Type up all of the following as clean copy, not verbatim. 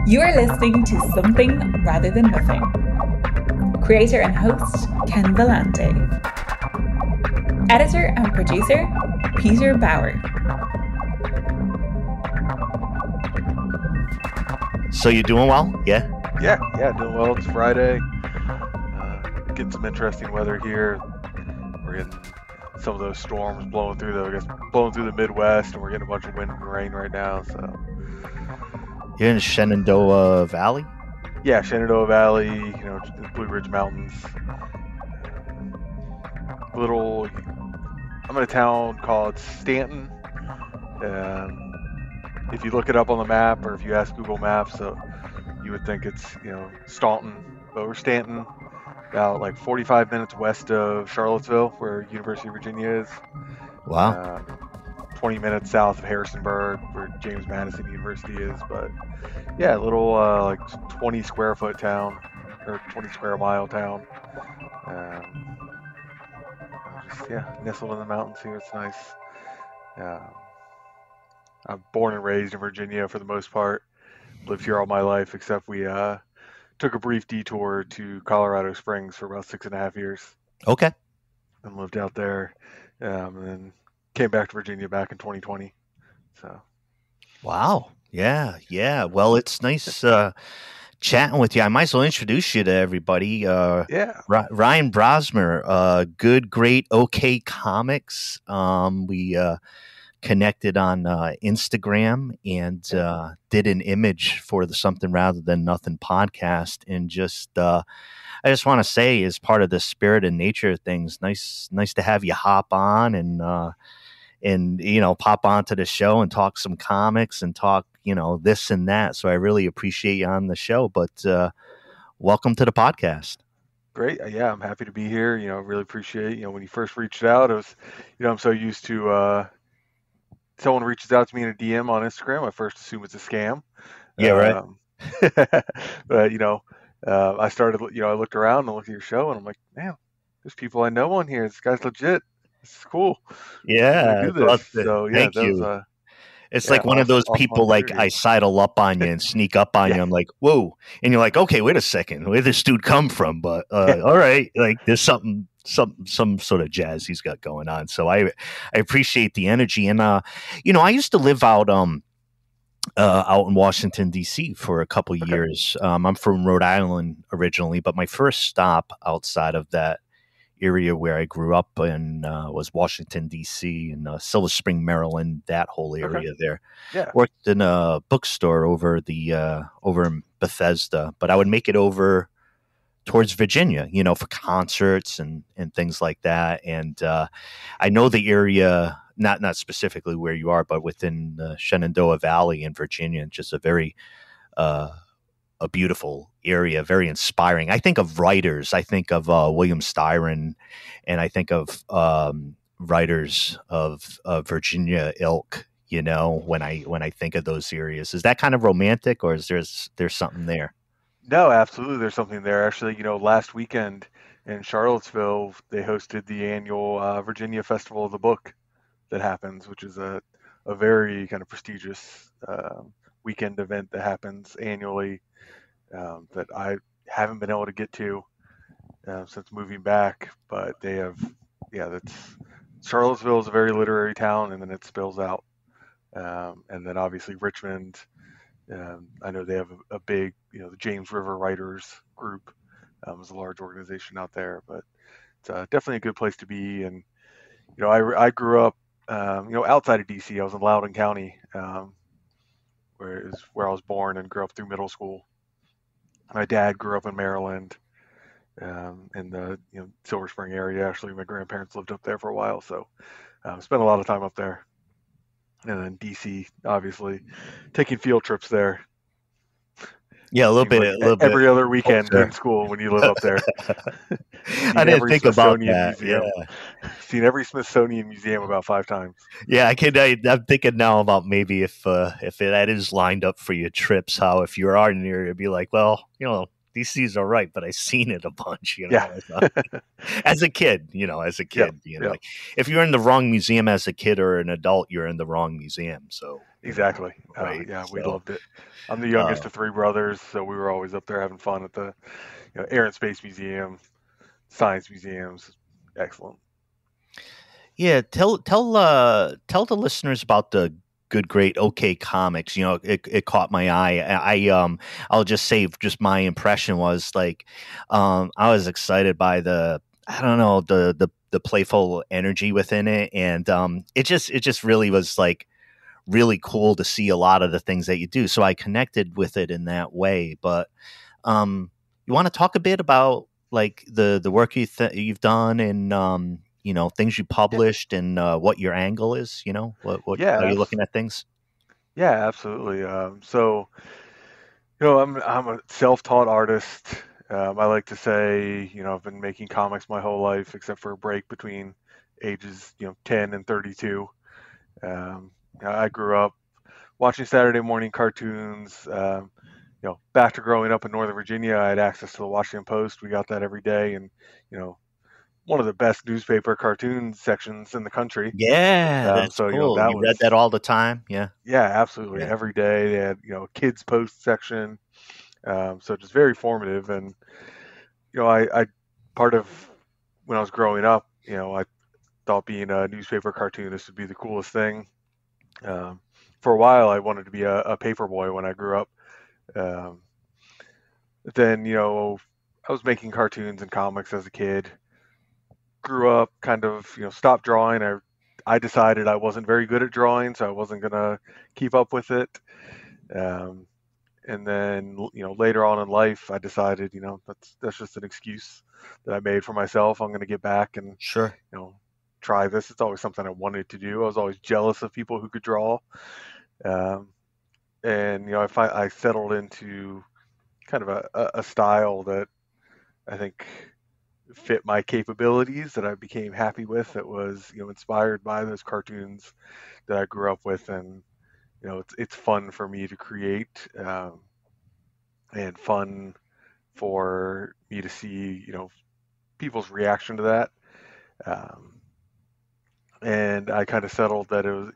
You are listening to Something Rather Than Nothing. Creator and host, Ken Vellante. Editor and producer, Peter Bauer. So you doing well? Yeah? Yeah, doing well. It's Friday. Getting some interesting weather here. We're getting some of those storms blowing through the Midwest, and we're getting a bunch of wind and rain right now. So You're in Shenandoah Valley? yeah, Shenandoah Valley, the Blue Ridge Mountains. I'm in a town called Stanton. If you look it up on the map, or if you ask Google Maps, you would think it's Staunton, but we're Stanton, about like 45 minutes west of Charlottesville, where University of Virginia is. Wow. 20 minutes south of Harrisonburg, where James Madison University is. But yeah, a little like 20 square foot town, or 20 square mile town. Nestled in the mountains here. It's nice. I'm born and raised in Virginia for the most part. Lived here all my life, except we took a brief detour to Colorado Springs for about 6.5 years. Okay. And lived out there, and then came back to Virginia back in 2020. So. Wow. Yeah. Well, it's nice chatting with you. I might as well introduce you to everybody. Ryan Brosmer, Good, Great, Okay Comics. We connected on Instagram and did an image for the Something Rather Than Nothing podcast. And I just want to say, as part of the spirit and nature of things, nice to have you hop on and pop onto the show and talk some comics and talk, this and that. So I really appreciate you on the show, but welcome to the podcast. Great. Yeah, I'm happy to be here. Really appreciate, when you first reached out, it was, I'm so used to, someone reaches out to me in a DM on Instagram, I first assume it's a scam. Yeah, right. But, I started, I looked around and looked at your show and I'm like, man, there's people I know on here. This guy's legit. This is cool. Yeah. Do this. So, thank you. It's like one of those people, like I sidle up on you and sneak up on you. I'm like, whoa. And you're like, okay, wait a second. Where'd this dude come from? But all right. Like there's some sort of jazz he's got going on. So I appreciate the energy. And, I used to live out in Washington, D.C. for a couple of years. I'm from Rhode Island originally, but my first stop outside of that area where I grew up in was Washington, D.C. and Silver Spring, Maryland, that whole area there. Yeah. Worked in a bookstore over in Bethesda, but I would make it over towards Virginia, for concerts and things like that. And I know the area, not specifically where you are, but within the Shenandoah Valley in Virginia, just a very a beautiful area, very inspiring. I think of writers. I think of William Styron, and I think of writers of Virginia ilk. When I think of those areas, is that kind of romantic, or is there's something there? No, absolutely. There's something there. Actually, last weekend in Charlottesville, they hosted the annual Virginia Festival of the Book that happens, which is a very kind of prestigious weekend event that happens annually that I haven't been able to get to since moving back. But they have, Charlottesville is a very literary town, and then it spills out. And then obviously Richmond. I know they have a big, the James River Writers Group is a large organization out there, but it's definitely a good place to be. And, I grew up, outside of DC. I was in Loudoun County, where I was born and grew up through middle school. My dad grew up in Maryland, in the, Silver Spring area. Actually, my grandparents lived up there for a while. So spent a lot of time up there. And then DC, obviously, taking field trips there. Yeah, a little bit. Every other weekend in school when you live up there. I didn't think about that. Museum. Yeah. Seen every Smithsonian museum about 5 times. Yeah, I'm thinking now about maybe if that is lined up for your trips, how if you are in the area, it'd be like, well, DC's all right, but I've seen it a bunch, Yeah. as a kid, like if you're in the wrong museum as a kid or an adult, you're in the wrong museum. So exactly. Right. We loved it. I'm the youngest of three brothers, so we were always up there having fun at the Air and Space Museum, science museums. Excellent. Yeah, tell the listeners about the Good Great OK Comics. It caught my eye. I'll just say just my impression was like I was excited by the playful energy within it, and it just really was like really cool to see a lot of the things that you do. So I connected with it in that way. But you want to talk a bit about like the work you've done and things you published and what your angle is, what how you're looking at things. Yeah, absolutely. So, I'm a self-taught artist. I like to say, I've been making comics my whole life, except for a break between ages, 10 and 32. I grew up watching Saturday morning cartoons. Back to growing up in Northern Virginia, I had access to the Washington Post. We got that every day, and one of the best newspaper cartoon sections in the country. Yeah, that's cool. You read that all the time? Yeah. Yeah, absolutely. Yeah. Every day they had, kids post section. So just very formative. And, I part of when I was growing up, I thought being a newspaper cartoonist would be the coolest thing. For a while, I wanted to be a paper boy when I grew up. Then, I was making cartoons and comics as a kid. Grew up, kind of, stopped drawing. I decided I wasn't very good at drawing, so I wasn't gonna keep up with it. And then, later on in life, I decided, that's just an excuse that I made for myself. I'm gonna get back and sure, try this. It's always something I wanted to do. I was always jealous of people who could draw, and I settled into kind of a style that I think fit my capabilities, that I became happy with, that was inspired by those cartoons that I grew up with. And it's fun for me to create, and fun for me to see people's reaction to that. And I kind of settled that it was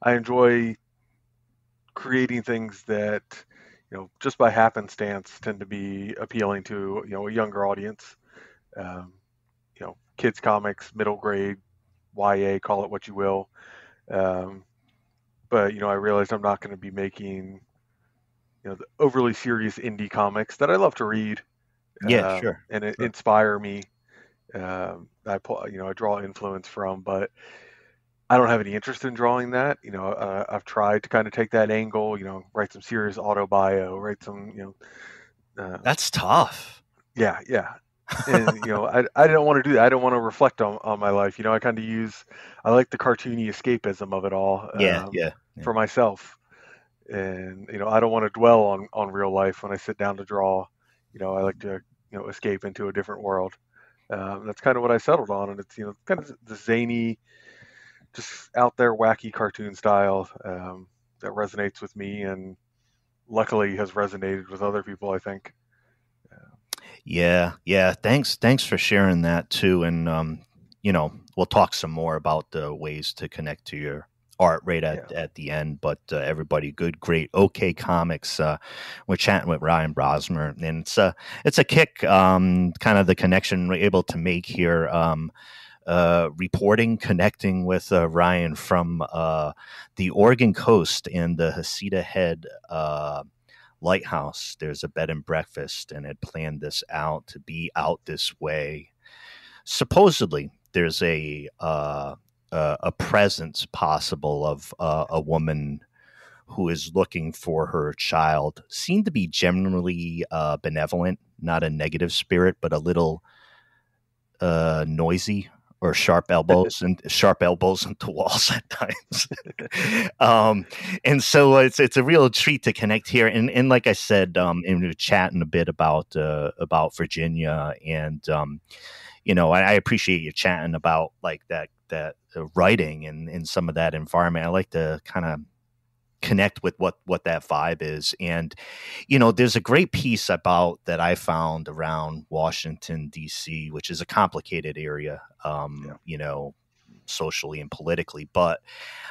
I enjoy creating things that just by happenstance tend to be appealing to a younger audience. Kids comics, middle grade, YA, call it what you will. But I realized I'm not going to be making the overly serious indie comics that I love to read. Yeah, sure. And it inspire me. I draw influence from, but I don't have any interest in drawing that. I've tried to kind of take that angle. Write some serious autobio, write some. That's tough. Yeah. And I didn't want to do that. I don't want to reflect on my life. I kind of I like the cartoony escapism of it all. Yeah. For myself, and I don't want to dwell on real life when I sit down to draw. I like to escape into a different world. That's kind of what I settled on, and it's kind of the zany, just out there wacky cartoon style that resonates with me, and luckily has resonated with other people, I think. Yeah. Thanks for sharing that too. And we'll talk some more about the ways to connect to your art right at the end. But everybody, Good Great OK Comics. We're chatting with Ryan Brosmer, and it's a kick. Kind of the connection we're able to make here. Connecting with Ryan from the Oregon coast and the Hasita Head lighthouse. There's a bed and breakfast, and had planned this out to be out this way. Supposedly, there's a presence possible of a woman who is looking for her child. Seemed to be generally benevolent, not a negative spirit, but a little noisy, or sharp elbows into walls at times. And so it's a real treat to connect here. And like I said, and we were chatting a bit about Virginia, and I appreciate you chatting about like that writing and some of that environment. I like to kind of connect with what that vibe is. And there's a great piece about that I found around Washington D.C., which is a complicated area, socially and politically, but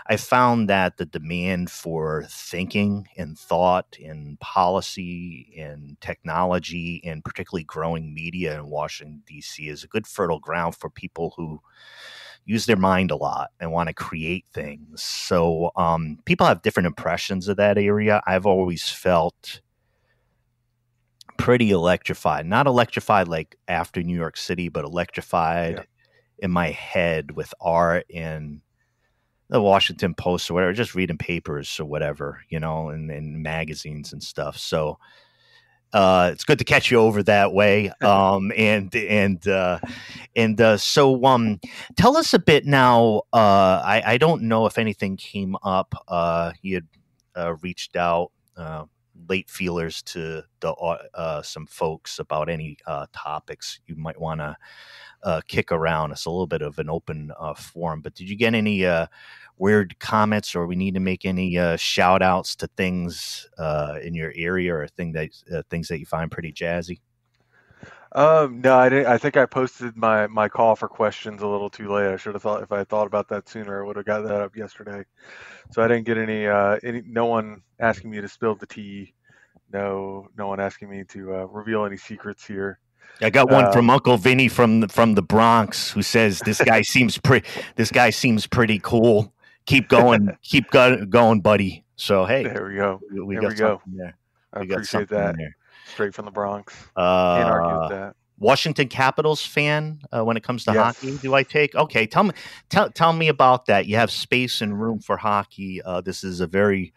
I found that the demand for thinking and thought and policy and technology, and particularly growing media in Washington D.C., is a good fertile ground for people who use their mind a lot and want to create things. So people have different impressions of that area. I've always felt pretty electrified, not electrified like after New York City, but electrified in my head with art and the Washington Post or whatever, just reading papers or whatever, and magazines and stuff. So it's good to catch you over that way. So tell us a bit now. I don't know if anything came up. You had reached out, late feelers to some folks about any topics you might want to kick around. It's a little bit of an open forum, but did you get any weird comments, or we need to make any shout outs to things in your area, or things that you find pretty jazzy? No, I didn't. I think I posted my call for questions a little too late. I should have thought, if I had thought about that sooner, I would have got that up yesterday. So I didn't get any no one asking me to spill the tea. No one asking me to reveal any secrets here. I got one from Uncle Vinny from the Bronx, who says this guy seems pretty cool. Keep going, buddy. So hey, there we go. We got something there. I appreciate that. Straight from the Bronx. Can't argue with that. Washington Capitals fan when it comes to hockey. Do I take? Okay, tell me about that. You have space and room for hockey. This is a very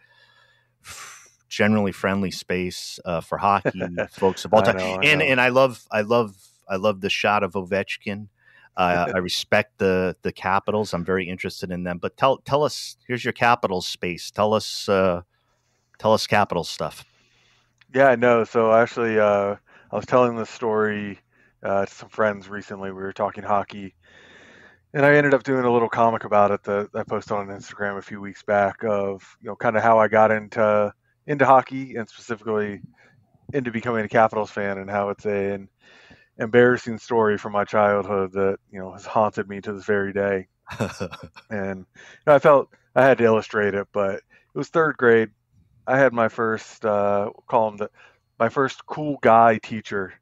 generally friendly space for hockey folks of all time. And I love the shot of Ovechkin. I respect the Capitals. I'm very interested in them. But tell us, here's your Capitals space. Tell us Capitals stuff. Yeah, no. So actually, I was telling this story to some friends recently. We were talking hockey, and I ended up doing a little comic about it that I posted on Instagram a few weeks back of kind of how I got into hockey, and specifically into becoming a Capitals fan, and how it's an embarrassing story from my childhood that has haunted me to this very day. And I felt I had to illustrate it, but it was third grade. I had my first my first cool guy teacher.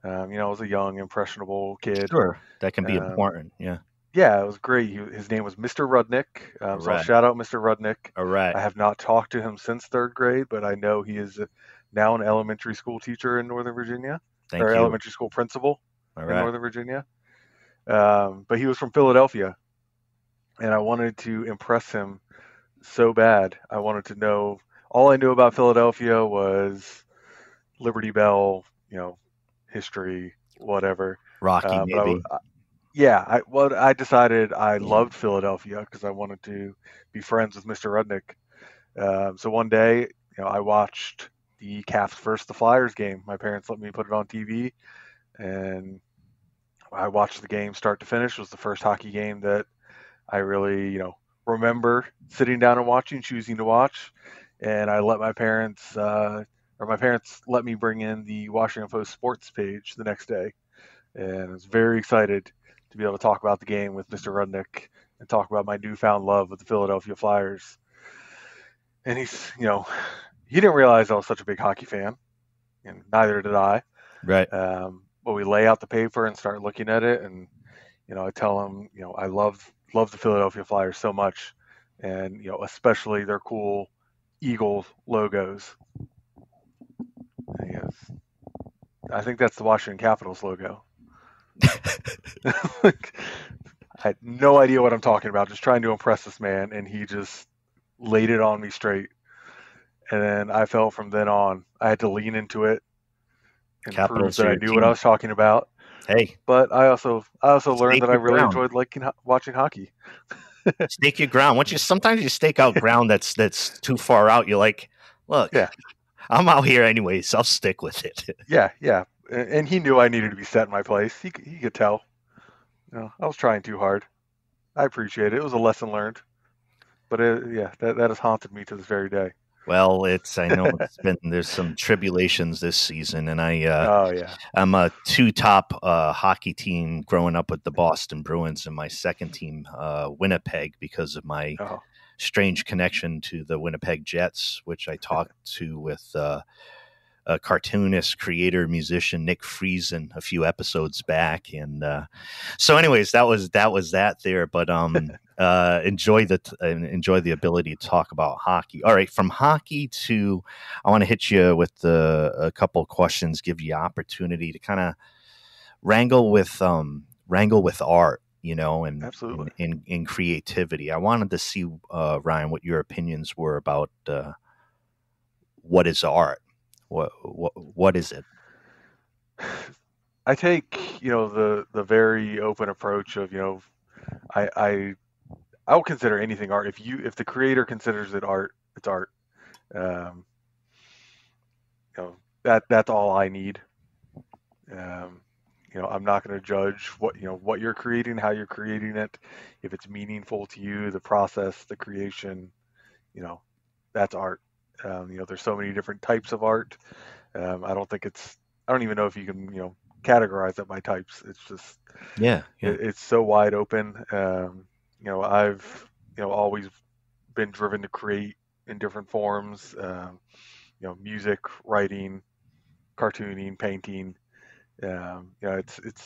I was a young, impressionable kid. Sure, that can be important. Yeah. Yeah, it was great. His name was Mr. Rudnick. So I'll shout out Mr. Rudnick. All right. I have not talked to him since third grade, but I know he is now an elementary school teacher in Northern Virginia, elementary school principal in Northern Virginia. But he was from Philadelphia, and I wanted to impress him so bad. I wanted to know. All I knew about Philadelphia was Liberty Bell, history, whatever. Rocky, maybe. I decided I loved Philadelphia because I wanted to be friends with Mr. Rudnick. So one day, I watched the Caps versus the Flyers game. My parents let me put it on TV, and I watched the game start to finish. It was the first hockey game that I really, remember sitting down and watching, choosing to watch. And I let my parents let me bring in the Washington Post sports page the next day. And I was very excited to be able to talk about the game with Mr. Rudnick and talk about my newfound love with the Philadelphia Flyers. And he didn't realize I was such a big hockey fan, and neither did I. Right. But we lay out the paper and start looking at it, and I tell him, I love the Philadelphia Flyers so much, and especially their cool Eagle logos. And he goes, I think that's the Washington Capitals logo. I had no idea what I'm talking about, just trying to impress this man, and he just laid it on me straight. And then I felt from then on, I had to lean into it and prove that I knew what I was talking about. Hey, but I also learned that I really enjoyed watching hockey. Stake your ground. Sometimes you stake out ground that's too far out. You're like, look, I'm out here anyways. I'll stick with it. Yeah. And he knew I needed to be set in my place. He could tell. I was trying too hard. I appreciate it. It was a lesson learned. But that has haunted me to this very day. Well, I know there's some tribulations this season, and Oh yeah. I'm a two-top hockey team growing up with the Boston Bruins, and my second team, Winnipeg, because of my Oh. strange connection to the Winnipeg Jets, which I talked to with a cartoonist, creator, musician Nick Friesen a few episodes back, and so, anyways, that was that there. But enjoy the ability to talk about hockey. All right, from hockey to, I want to hit you with a couple of questions, give you opportunity to kind of wrangle with art, and Absolutely. in creativity. I wanted to see, Ryan, what your opinions were about what is art. What is it? I take the very open approach of I will consider anything art if the creator considers it art, it's art. Um, that's all I need. I'm not going to judge what you're creating, how you're creating it. If it's meaningful to you, the process, the creation, that's art. There's so many different types of art. I don't even know if you can, categorize it by types. It's just, yeah. it's so wide open. I've, always been driven to create in different forms, music, writing, cartooning, painting. It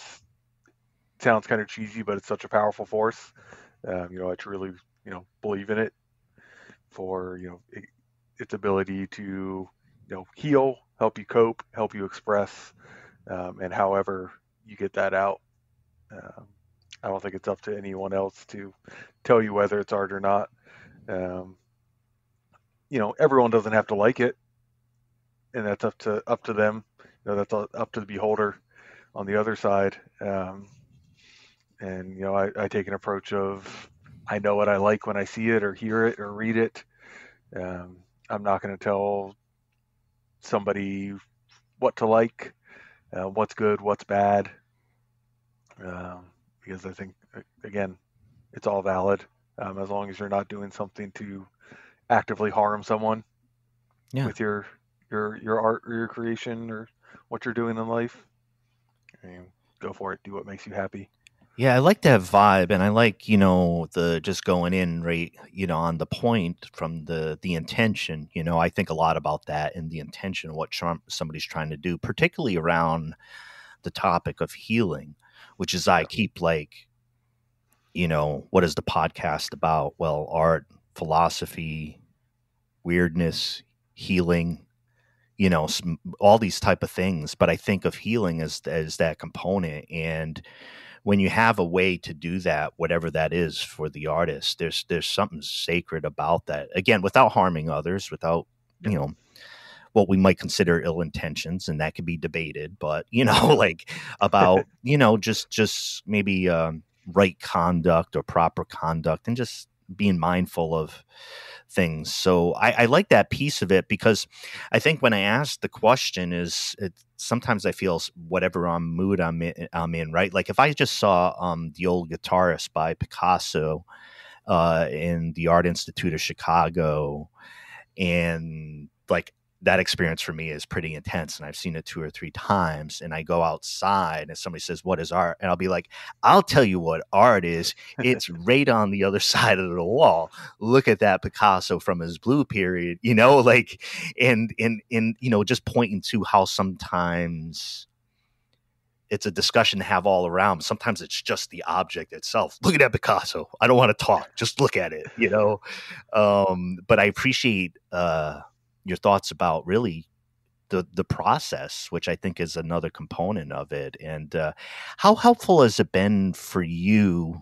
sounds kind of cheesy, but it's such a powerful force. I truly, believe in it for, its ability to, heal, help you cope, help you express, and however you get that out. Um, I don't think it's up to anyone else to tell you whether it's art or not. Um, everyone doesn't have to like it, and that's up to them. That's up to the beholder on the other side. And I take an approach of I know what I like when I see it or hear it or read it. I'm not going to tell somebody what to like, what's good, what's bad, because I think again, it's all valid as long as you're not doing something to actively harm someone with your art or your creation or what you're doing in life. I mean, go for it. Do what makes you happy. Yeah, I like that vibe, and I like the just going in right on the point from the intention. I think a lot about that and the intention of what somebody's trying to do, particularly around the topic of healing, which is I keep like, what is the podcast about? Well, art, philosophy, weirdness, healing, all these type of things. But I think of healing as that component, and when you have a way to do that, whatever that is for the artist, there's something sacred about that. Again, without harming others, without what we might consider ill intentions, and that could be debated. But like about just maybe right conduct or proper conduct, and just being mindful of things. So I like that piece of it, because I think when I ask the question sometimes I feel whatever mood I'm in, right? Like if I just saw The Old Guitarist by Picasso in the Art Institute of Chicago, and like that experience for me is pretty intense, and I've seen it 2 or 3 times, and I go outside and somebody says, what is art? And I'll be like, I'll tell you what art is. It's right on the other side of the wall. Look at that Picasso from his blue period, like, and just pointing to how sometimes it's a discussion to have all around. Sometimes it's just the object itself. Look at that Picasso. I don't want to talk. Just look at it, but I appreciate your thoughts about really the process, which I think is another component of it. And how helpful has it been for you?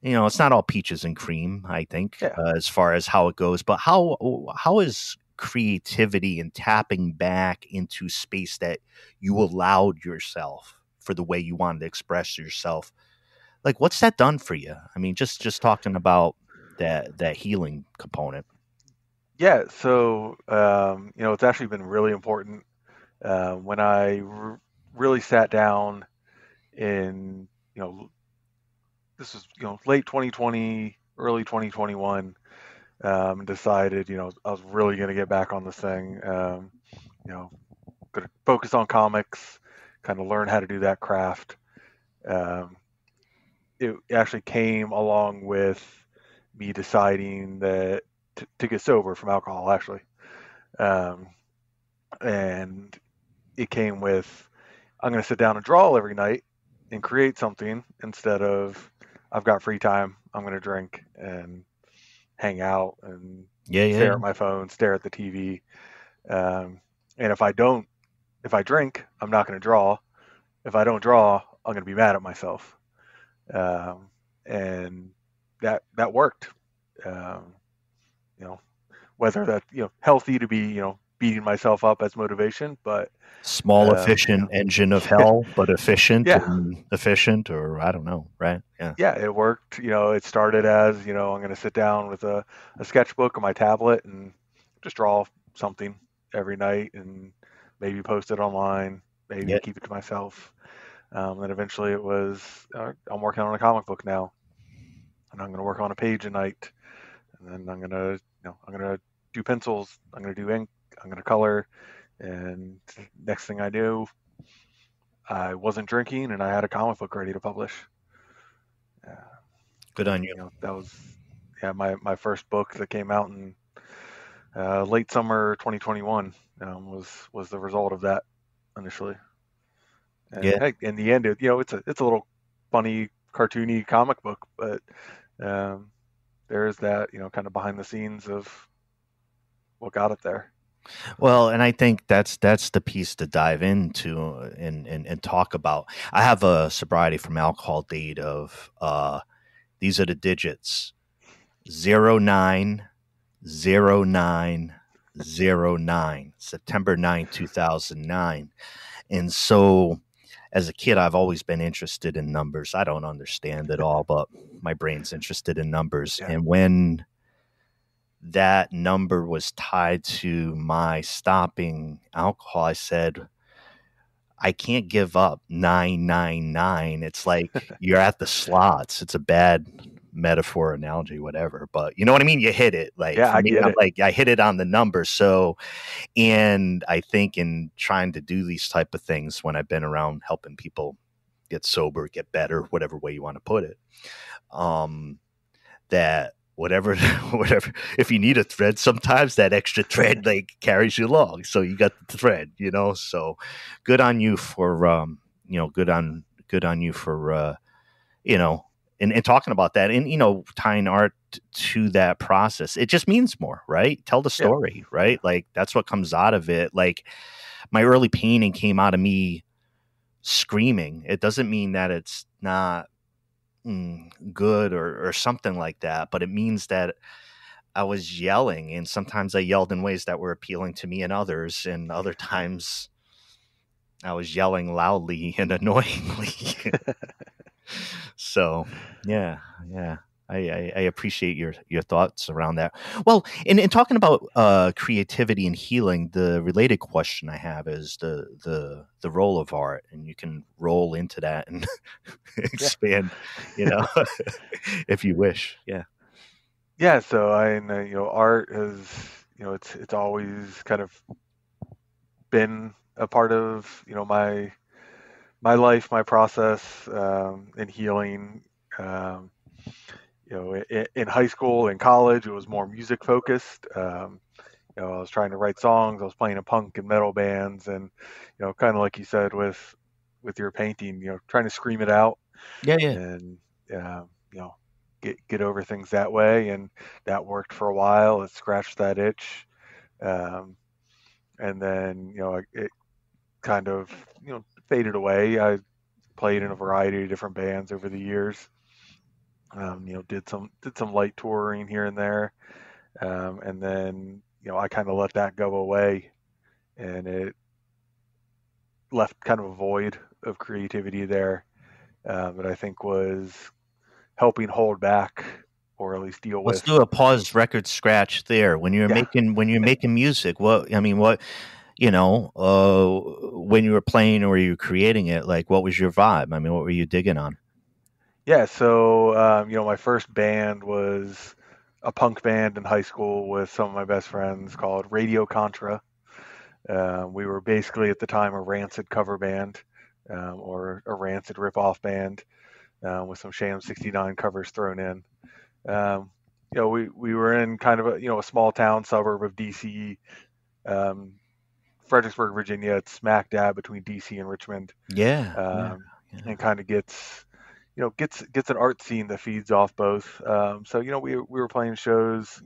It's not all peaches and cream, I think, as far as how it goes, but how is creativity and tapping back into space that you allowed yourself for the way you wanted to express yourself? Like, what's that done for you? I mean, just talking about that healing component. Yeah, so it's actually been really important when I really sat down in this is late 2020, early 2021. Decided, I was really going to get back on this thing. Going to focus on comics, kind of learn how to do that craft. It actually came along with me deciding that to get sober from alcohol, actually. And it came with, I'm going to sit down and draw every night and create something instead of I've got free time, I'm going to drink and hang out and stare at my phone, stare at the TV. And if I drink, I'm not going to draw. If I don't draw, I'm going to be mad at myself. And that worked. Whether that, healthy to be, beating myself up as motivation, but small, efficient engine of hell, but efficient and efficient, or I don't know. Right. Yeah. Yeah. It worked. It started as, I'm going to sit down with a sketchbook on my tablet and just draw something every night and maybe post it online, maybe keep it to myself. Then eventually it was, I'm working on a comic book now, and I'm going to work on a page a night, and then I'm going to do pencils, I'm going to do ink, I'm going to color, and next thing I knew, I wasn't drinking and I had a comic book ready to publish. Good on you. That was my first book that came out in late summer 2021 was the result of that initially. And hey, in the end, it's a little funny, cartoony comic book, but there's that, kind of behind the scenes of what got it there. Well, and I think that's the piece to dive into and talk about. I have a sobriety from alcohol date of these are the digits 090909, September 9, 2009. And so as a kid, I've always been interested in numbers. I don't understand it all, but my brain's interested in numbers. Yeah. And when that number was tied to my stopping alcohol, I said, I can't give up 999. It's like you're at the slots. It's a bad metaphor, analogy, whatever. But you know what I mean? You hit it. Like, yeah, I hit it on the number. So, and I think in trying to do these type of things, when I've been around helping people get sober, get better, whatever way you want to put it, that whatever, if you need a thread, sometimes that extra thread like carries you along. So you got the thread, so good on you for, good on you for, and talking about that and, tying art to that process. It just means more, right? Tell the story, right? Like that's what comes out of it. Like my early painting came out of me screaming. It doesn't mean that it's not good or something like that, but it means that I was yelling, and sometimes I yelled in ways that were appealing to me and others, and other times I was yelling loudly and annoyingly. So yeah, I appreciate your thoughts around that. Well, in talking about creativity and healing, the related question I have is the role of art, and you can roll into that and expand, if you wish. Yeah. Yeah. So art is, it's always kind of been a part of, my life, my process in healing. In high school and college, it was more music focused. I was trying to write songs. I was playing in punk and metal bands, and kind of like you said with your painting, trying to scream it out. Yeah. And get over things that way, and that worked for a while. It scratched that itch, and then it kind of faded away. I played in a variety of different bands over the years. Did some light touring here and there, and then I kind of let that go away, and it left kind of a void of creativity there that I think was helping hold back, or at least deal with. Let's do a pause record scratch there. When you're making music, when you were playing or you were creating it, like what was your vibe? I mean, what were you digging on? Yeah, so my first band was a punk band in high school with some of my best friends called Radio Contra. We were basically at the time a Rancid cover band, or a Rancid rip-off band, with some Sham 69 covers thrown in. We were in kind of a small town suburb of DC, Fredericksburg, Virginia. It's smack dab between DC and Richmond. Yeah. And kind of gets an art scene that feeds off both. So we were playing shows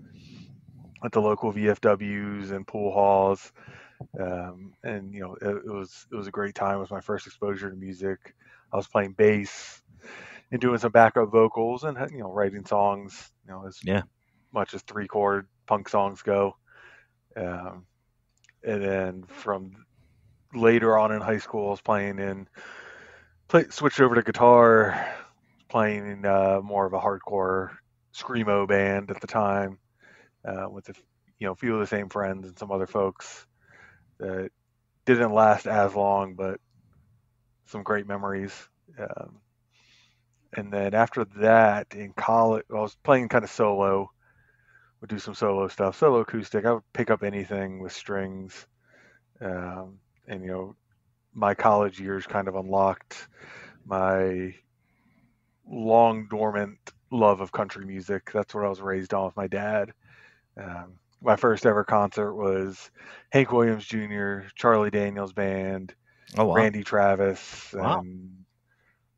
at the local VFWs and pool halls, and it was a great time. It was my first exposure to music. I was playing bass and doing some backup vocals and writing songs, as much as 3-chord punk songs go. And then from later on in high school, I was switched over to guitar, playing in more of a hardcore screamo band at the time, with a few of the same friends and some other folks that didn't last as long, but some great memories. And then after that, in college, I was playing kind of solo. Would do some solo stuff, solo acoustic. I would pick up anything with strings, and my college years kind of unlocked my long dormant love of country music. That's what I was raised on with my dad. My first ever concert was Hank Williams Jr., Charlie Daniels Band, Randy Travis, and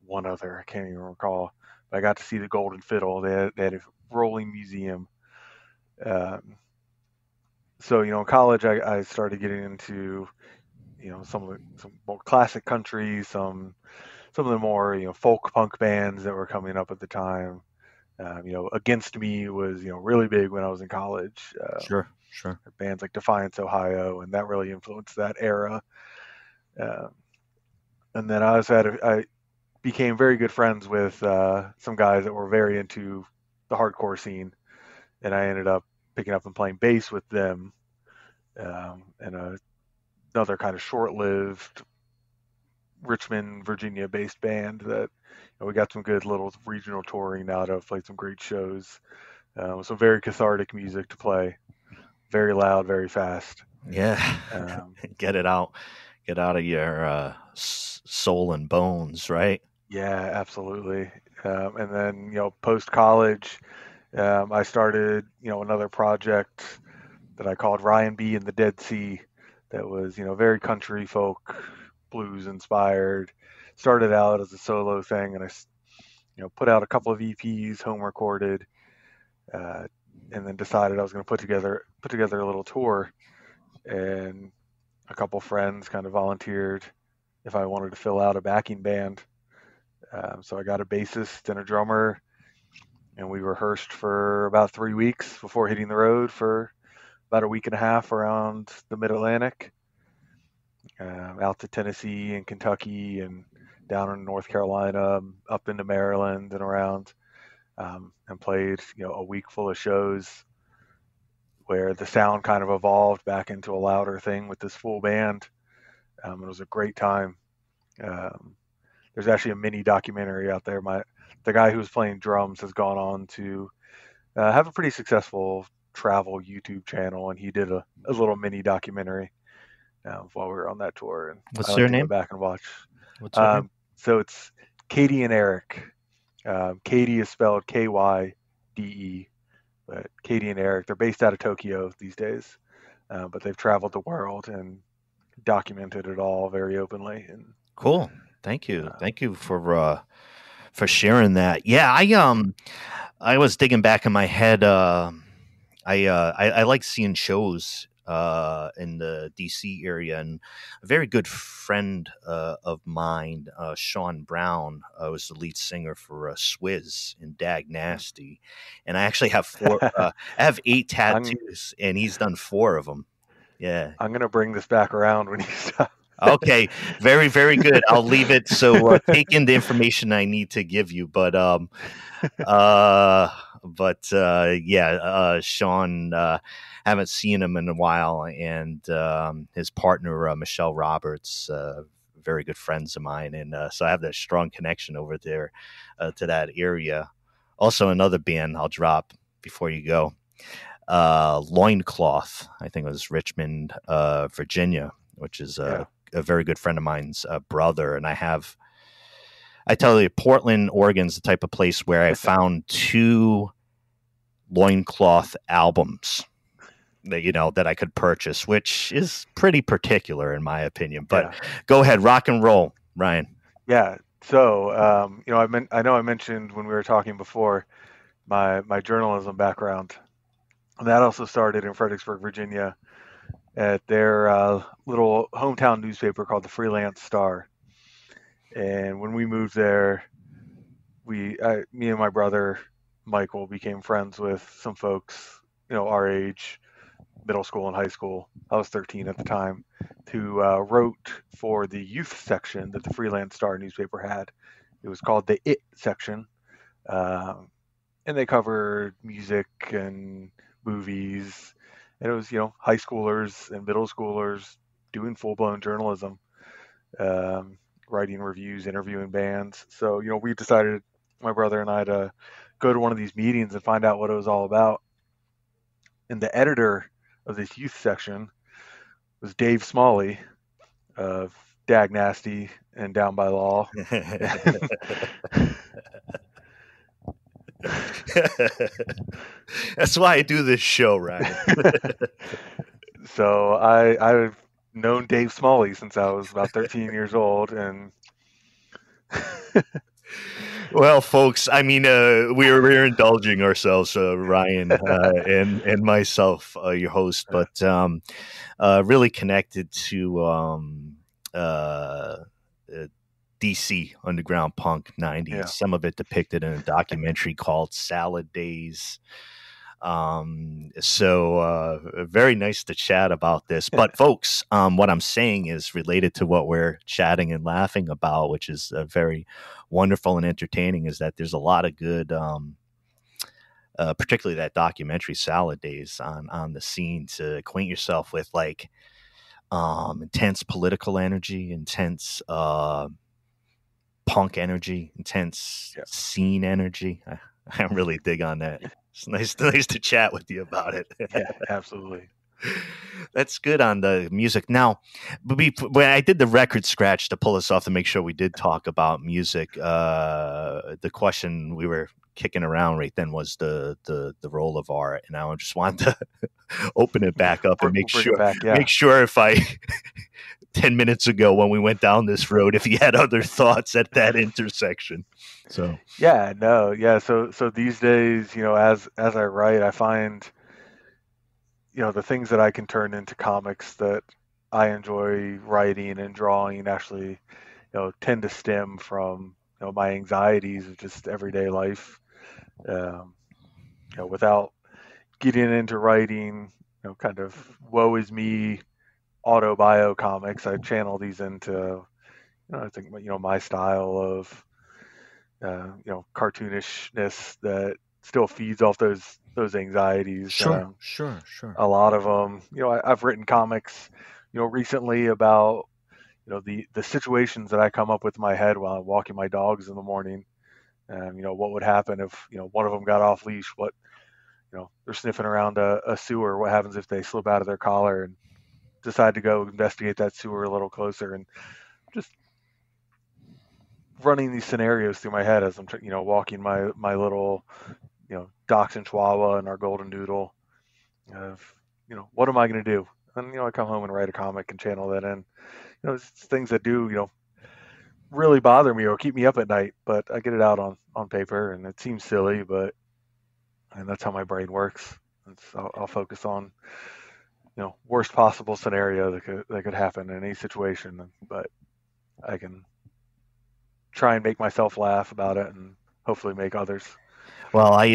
one other, I can't even recall. But I got to see the Golden Fiddle. They had a rolling museum. So in college, I started getting into some more classic country, some of the more folk punk bands that were coming up at the time. Against Me was really big when I was in college. Sure. Bands like Defiance, Ohio, and that really influenced that era. And then I became very good friends with some guys that were very into the hardcore scene, and I ended up picking up and playing bass with them, and another kind of short-lived Richmond, Virginia-based band that we got some good little regional touring out of, played some great shows, some very cathartic music to play, very loud, very fast. Yeah, get it out of your soul and bones, right? Yeah, absolutely. And then post college, I started another project that I called Ryan B and the Dead Sea. That was very country folk, blues inspired. Started out as a solo thing, and I put out a couple of EPs, home recorded, and then decided I was going to put together a little tour. And a couple friends kind of volunteered if I wanted to fill out a backing band. So I got a bassist and a drummer, and we rehearsed for about 3 weeks before hitting the road for about a week and a half around the Mid-Atlantic, out to Tennessee and Kentucky and down in North Carolina, up into Maryland and around, and played a week full of shows where the sound kind of evolved back into a louder thing with this full band. It was a great time. There's actually a mini documentary out there. The guy who was playing drums has gone on to have a pretty successful travel YouTube channel, and he did a little mini documentary while we were on that tour. And what's their name? Go back and watch. What's their name? So it's Katie and Eric. Katie is spelled Kyde, but Katie and Eric, they're based out of Tokyo these days, but they've traveled the world and documented it all very openly. And cool. Thank you for sharing that. Yeah, I was digging back in my head. I like seeing shows in the DC area, and a very good friend of mine, Sean Brown, was the lead singer for Swizz and Dag Nasty, and I actually have 4. I have 8 tattoos, and he's done 4 of them. Yeah, I'm gonna bring this back around when you stop. Okay, very, very good. I'll leave it. So take in the information I need to give you, but Sean, haven't seen him in a while, and his partner Michelle Roberts, very good friends of mine, and so I have that strong connection over there to that area. Also, another band I'll drop, before you go. Loincloth, I think it was Richmond, Virginia, which is a very good friend of mine's brother. And I tell you, Portland, Oregon's the type of place where I found 2 loincloth albums that I could purchase, which is pretty particular in my opinion. But go ahead, rock and roll, Ryan. Yeah. So, I know I mentioned when we were talking before my journalism background. And that also started in Fredericksburg, Virginia, at their little hometown newspaper called the Freelance Star. And when we moved there, me and my brother Michael became friends with some folks, our age, middle school and high school. I was 13 at the time, who wrote for the youth section that the Freelance Star newspaper had. It was called the It section, and they covered music and movies, and it was high schoolers and middle schoolers doing full-blown journalism, writing reviews, interviewing bands. So we decided, my brother and I, to go to one of these meetings and find out what it was all about. And the editor of this youth section was Dave Smalley of Dag Nasty and Down by Law. That's why I do this show, Ryan. So I've known Dave Smalley since I was about 13 years old, and well, folks, I mean, we're indulging ourselves, Ryan and myself, your host, but really connected to DC underground punk 90s. Yeah. Some of it depicted in a documentary called Salad Days. So very nice to chat about this. But folks, what I'm saying is related to what we're chatting and laughing about, which is very wonderful and entertaining, is that there's a lot of good, particularly that documentary Salad Days on the scene, to acquaint yourself with like intense political energy, intense punk energy, intense scene energy. I really dig on that. It's nice to chat with you about it. Yeah, absolutely. That's good on the music. Now, when I did the record scratch to pull us off to make sure we did talk about music, the question we were kicking around right then was the role of art, and I just wanted to open it back up and make sure if I 10 minutes ago when we went down this road, if you had other thoughts at that intersection. So so these days, as I write, I find the things that I can turn into comics that I enjoy writing and drawing actually tend to stem from my anxieties of just everyday life. Without getting into writing kind of woe is me autobio comics, I channel these into I think my style of cartoonishness that still feeds off those anxieties. Sure. A lot of them, I've written comics recently about the situations that I come up with in my head while I'm walking my dogs in the morning. And what would happen if one of them got off leash? What they're sniffing around a sewer. What happens if they slip out of their collar and decide to go investigate that sewer a little closer? And just running these scenarios through my head as I'm walking my little Dachshund Chihuahua and our golden doodle. Of what am I going to do? And I come home and write a comic and channel that in. It's things that do really bother me or keep me up at night, but I get it out on paper, and it seems silly, and that's how my brain works. And so I'll focus on worst possible scenario that could happen in any situation, but I can try and make myself laugh about it and hopefully make others. Well, I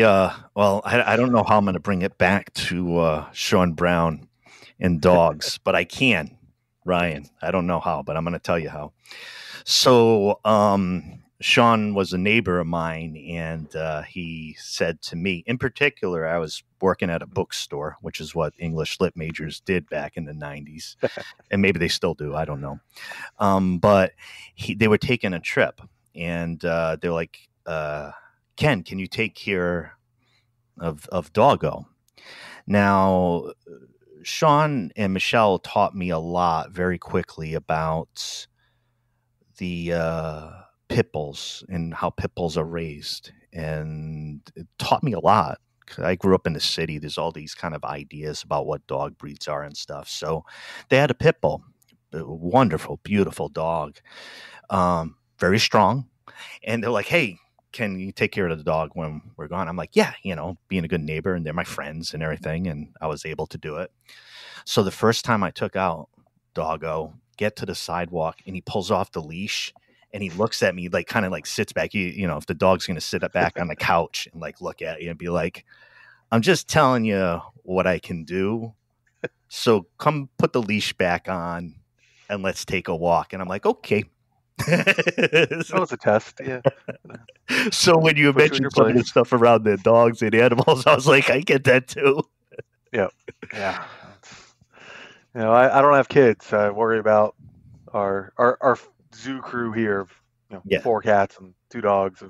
don't know how I'm going to bring it back to Sean Brown and dogs, but I can, Ryan. I don't know how, but I'm going to tell you how. So Sean was a neighbor of mine, and he said to me, in particular, I was working at a bookstore, which is what English lit majors did back in the 90s, and maybe they still do. I don't know. But they were taking a trip, and they're like, Ken, can you take your of doggo. Now, Sean and Michelle taught me a lot very quickly about the pit bulls and how pit bulls are raised, and it taught me a lot. 'Cause I grew up in the city. There's all these kind of ideas about what dog breeds are and stuff. So they had a pit bull, a wonderful, beautiful dog, very strong. And they're like, "Hey, can you take care of the dog when we're gone?" I'm like, "Yeah, being a good neighbor, and they're my friends and everything." And I was able to do it. So the first time I took out Doggo, get to the sidewalk, and he pulls off the leash, and he looks at me like, kind of like sits back. If the dog's going to sit back on the couch and like look at you and be like, "I'm just telling you what I can do. So come put the leash back on and let's take a walk." And I'm like, "Okay." That was a test, yeah. So when you mentioned some of the stuff around the dogs and animals, I was like, I get that too. Yeah. I don't have kids. So I worry about our zoo crew here. 4 cats and 2 dogs.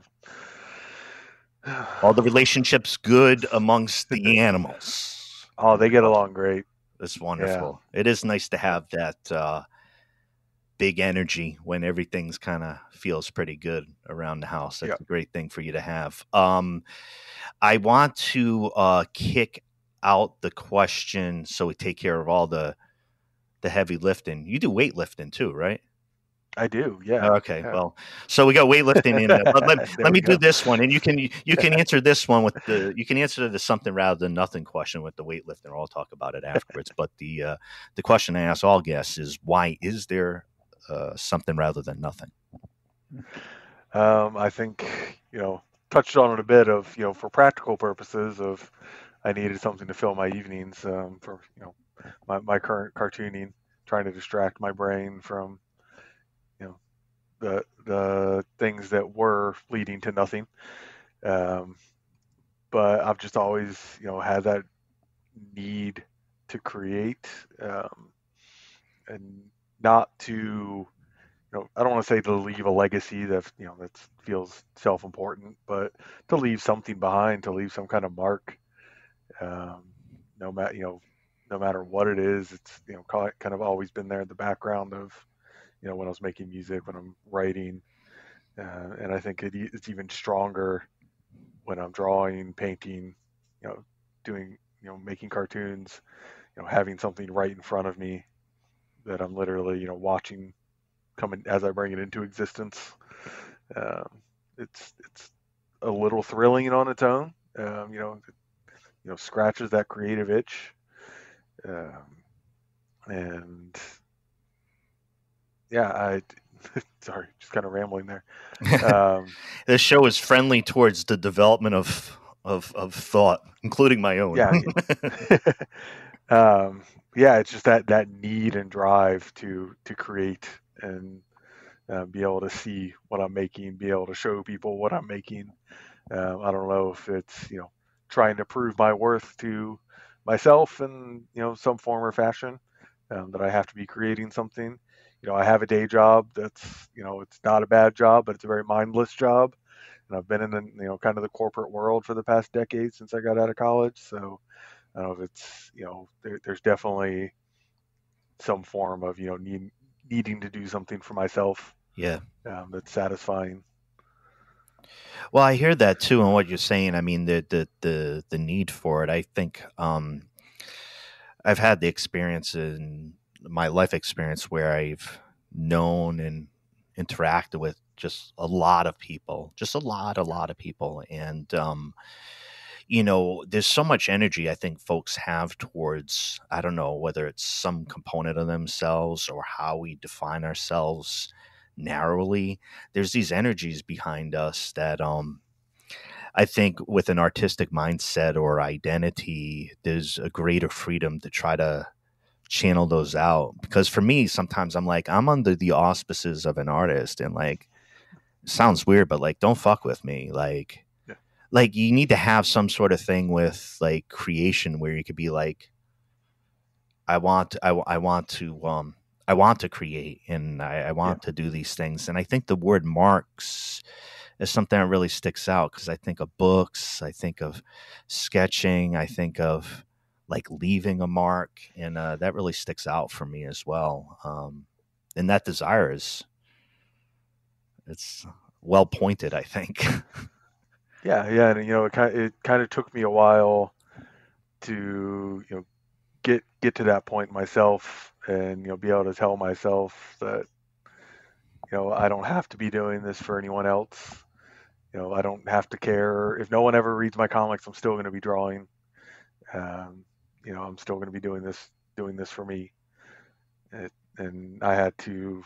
All the relationships good amongst the animals. Oh, they get along great. It's wonderful. Yeah. It is nice to have that big energy when everything's kind of feels pretty good around the house. That's a great thing for you to have. I want to kick out the question so we take care of all the heavy lifting. You do weightlifting too, right? I do, yeah. Okay, yeah. Well, so we got weightlifting in there. But let me do this one, and you can answer this one with you can answer the something rather than nothing question with the weightlifting. I'll talk about it afterwards. But the question I ask all guests is, why is there something rather than nothing? I think touched on it a bit of for practical purposes of I needed something to fill my evenings for my current cartooning, trying to distract my brain from the things that were leading to nothing. But I've just always had that need to create and not to I don't want to say to leave a legacy that that feels self-important, but to leave something behind, to leave some kind of mark. No matter what it is, it's kind of always been there in the background of when I was making music, when I'm writing, and I think it's even stronger when I'm drawing, painting, doing making cartoons, having something right in front of me that I'm literally watching coming as I bring it into existence. It's a little thrilling on its own. Scratches that creative itch, and yeah, sorry, just kind of rambling there. This show is friendly towards the development of thought, including my own. Yeah. It's just that need and drive to create and be able to see what I'm making, be able to show people what I'm making. I don't know if it's trying to prove my worth to myself in some form or fashion, that I have to be creating something. I have a day job that's it's not a bad job, but it's a very mindless job, and I've been in the kind of the corporate world for the past decade since I got out of college. So I don't know if it's there's definitely some form of needing to do something for myself. Yeah, that's satisfying. Well, I hear that too, and what you're saying. I mean, the need for it. I think I've had the experience in my life experience where I've known and interacted with just a lot of people, and there's so much energy I think folks have towards, I don't know whether it's some component of themselves or how we define ourselves narrowly. There's these energies behind us that I think with an artistic mindset or identity, there's a greater freedom to try to channel those out. Because for me, sometimes I'm like, I'm under the auspices of an artist, and like, it sounds weird, but like, don't fuck with me. Like you need to have some sort of thing with like creation where you could be like, I want to create, and I want to do these things. And I think the word marks is something that really sticks out, because I think of books, I think of sketching, I think of like leaving a mark, and that really sticks out for me as well. And that desire it's well pointed, I think. Yeah, and it kind of took me a while to get to that point myself, and be able to tell myself that I don't have to be doing this for anyone else. I don't have to care if no one ever reads my comics. I'm still going to be drawing. Um, I'm still going to be doing this for me. And I had to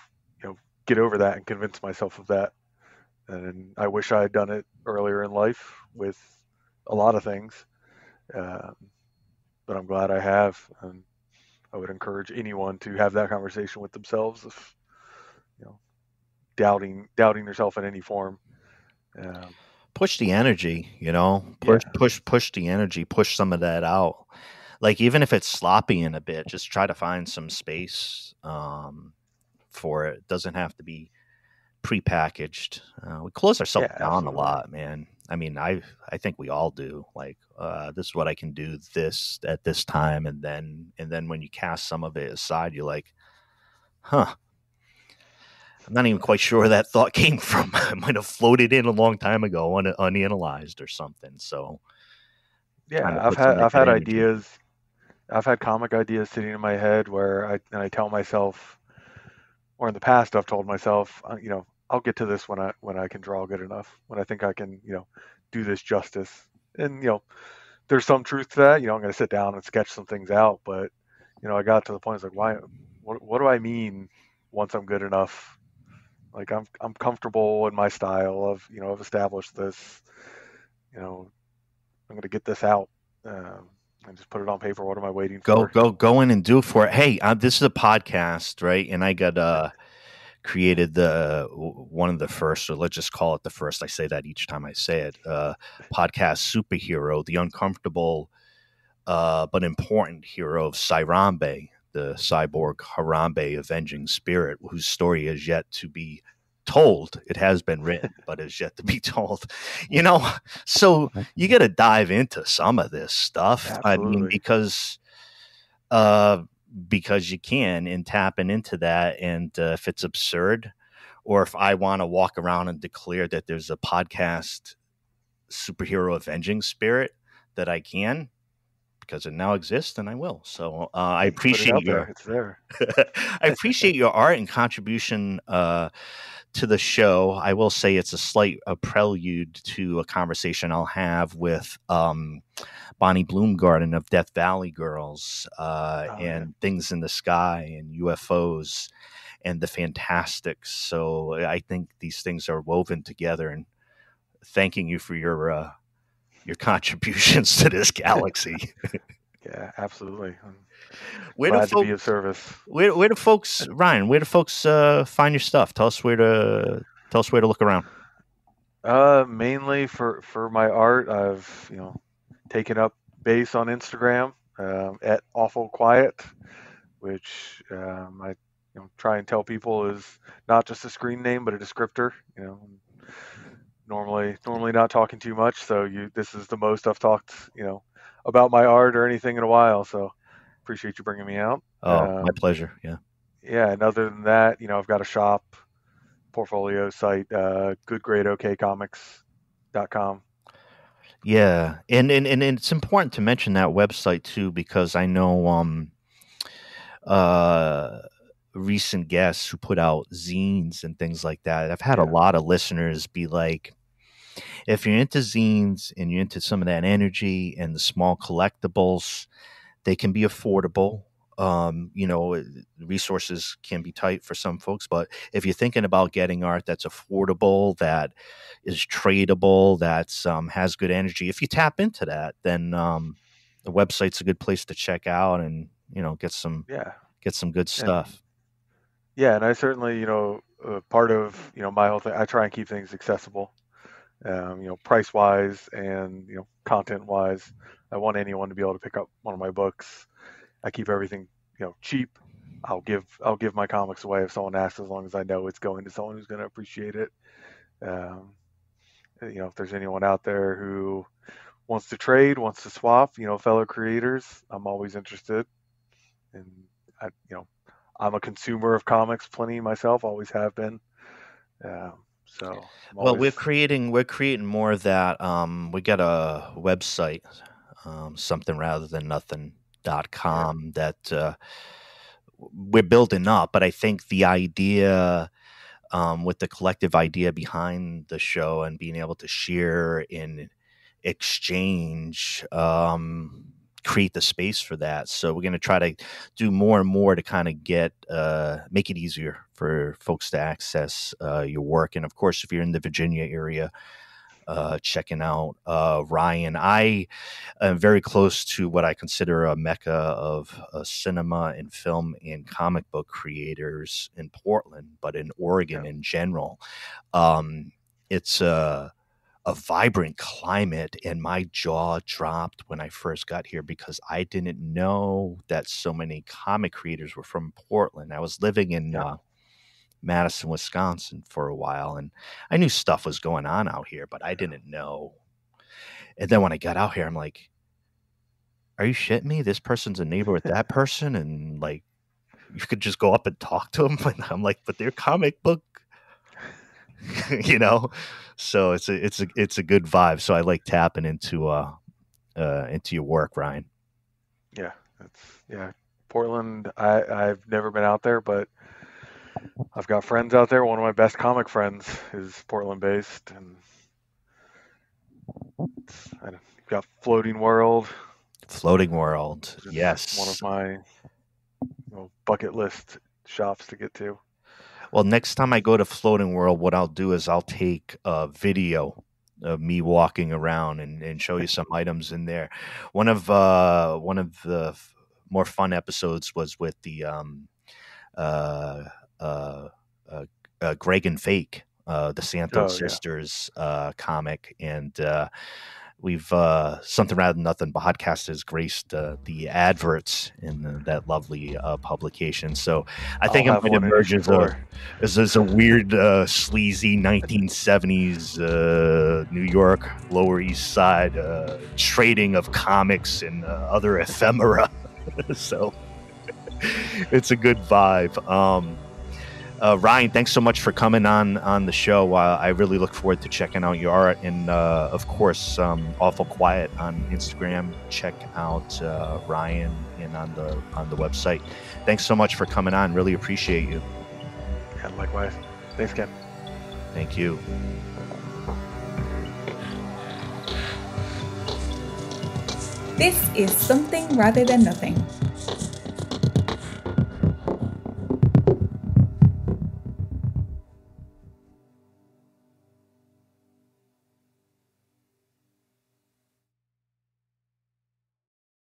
get over that and convince myself of that. And I wish I had done it earlier in life with a lot of things, but I'm glad I have. And I would encourage anyone to have that conversation with themselves if doubting yourself in any form. Push the energy, push the energy, push some of that out. Like, even if it's sloppy in a bit, just try to find some space for it. It doesn't have to be prepackaged. We close ourselves down a lot, man. I mean, I think we all do. Like, this is what I can do this at this time, and then when you cast some of it aside, you're like, huh. I'm not even quite sure where that thought came from. It might have floated in a long time ago, unanalyzed or something. So, yeah, I've had ideas. I've had comic ideas sitting in my head where I tell myself, or in the past I've told myself, I'll get to this when I can draw good enough, when I think I can do this justice. And there's some truth to that. I'm going to sit down and sketch some things out, but I got to the point, it's like, why? What do I mean once I'm good enough? Like, I'm comfortable in my style of I've established this. I'm going to get this out and just put it on paper. What am I waiting for? Go in and do it for it. Hey, this is a podcast, right? And I got created one of the first, or let's just call it the first. I say that each time I say it. Podcast superhero, the uncomfortable but important hero of Sairambe, the cyborg Harambe avenging spirit, whose story is yet to be told. It has been written, but is yet to be told. So you got to dive into some of this stuff. Absolutely. I mean, because you can, and tapping into that. And if it's absurd, or if I want to walk around and declare that there's a podcast superhero avenging spirit, that I can, because it now exists, and I will. So I appreciate it's there. I appreciate your art and contribution to the show. I will say it's a prelude to a conversation I'll have with Bonnie Bloomgarden of Death Valley Girls and Things in the Sky and UFOs and the Fantastics. So I think these things are woven together, and thanking you for your contributions to this galaxy. Yeah, absolutely. Glad to be of service. Where do folks, Ryan? Where do folks find your stuff? Tell us where to look around. Mainly for my art, I've taken up base on Instagram at Awful Quiet, which I try and tell people is not just a screen name but a descriptor. Normally not talking too much, so this is the most I've talked about my art or anything in a while. So appreciate you bringing me out. Oh, my pleasure. Yeah, and other than that, I've got a shop, portfolio site, goodgradeokcomics.com. Yeah, and it's important to mention that website too, because I know recent guests who put out zines and things like that. I've had a lot of listeners be like, if you're into zines and you're into some of that energy and the small collectibles, they can be affordable. Resources can be tight for some folks, but if you're thinking about getting art that's affordable, that is tradable, that's has good energy, if you tap into that, then the website's a good place to check out and get some good stuff. And I certainly part of my whole thing, I try and keep things accessible, price wise and content wise. I want anyone to be able to pick up one of my books. I keep everything cheap. I'll give my comics away if someone asks, as long as I know it's going to someone who's going to appreciate it. if there's anyone out there who wants to trade, wants to swap, fellow creators, I'm always interested. And I'm a consumer of comics plenty myself, always have been. So well, we're creating more of that. We got a website, something rather than nothing.com that we're building up, but I think the idea, with the collective idea behind the show and being able to share in exchange, create the space for that. So we're going to try to do more and more to kind of make it easier for folks to access your work. And of course, if you're in the Virginia area, checking out Ryan, I am very close to what I consider a mecca of cinema and film and comic book creators in Portland, but in Oregon in general. It's a vibrant climate, and my jaw dropped when I first got here because I didn't know that so many comic creators were from Portland. I was living in Madison, Wisconsin for a while, and I knew stuff was going on out here, but I didn't know. And then when I got out here, I'm like, are you shitting me? This person's a neighbor with that person, and like, you could just go up and talk to them. And I'm like, but they're comic book, So it's a good vibe. So I like tapping into your work, Ryan. Yeah, Portland. I've never been out there, but I've got friends out there. One of my best comic friends is Portland based, and you've got Floating World. Yes. One of my bucket list shops to get to. Well, next time I go to Floating World, what I'll do is I'll take a video of me walking around and show you some items in there. One of the more fun episodes was with the Greg and Fake, the Santos Sisters comic, and we've Something Rather Than Nothing podcast has graced the adverts in that lovely publication. So I think it might emerge as a weird, sleazy 1970s New York, Lower East Side trading of comics and other ephemera. So it's a good vibe. Ryan, thanks so much for coming on the show. I really look forward to checking out your art, and of course, Awful Quiet on Instagram. Check out Ryan and on the website. Thanks so much for coming on. Really appreciate you. Yeah, likewise. Thanks, Ken. Thank you. This is Something Rather Than Nothing.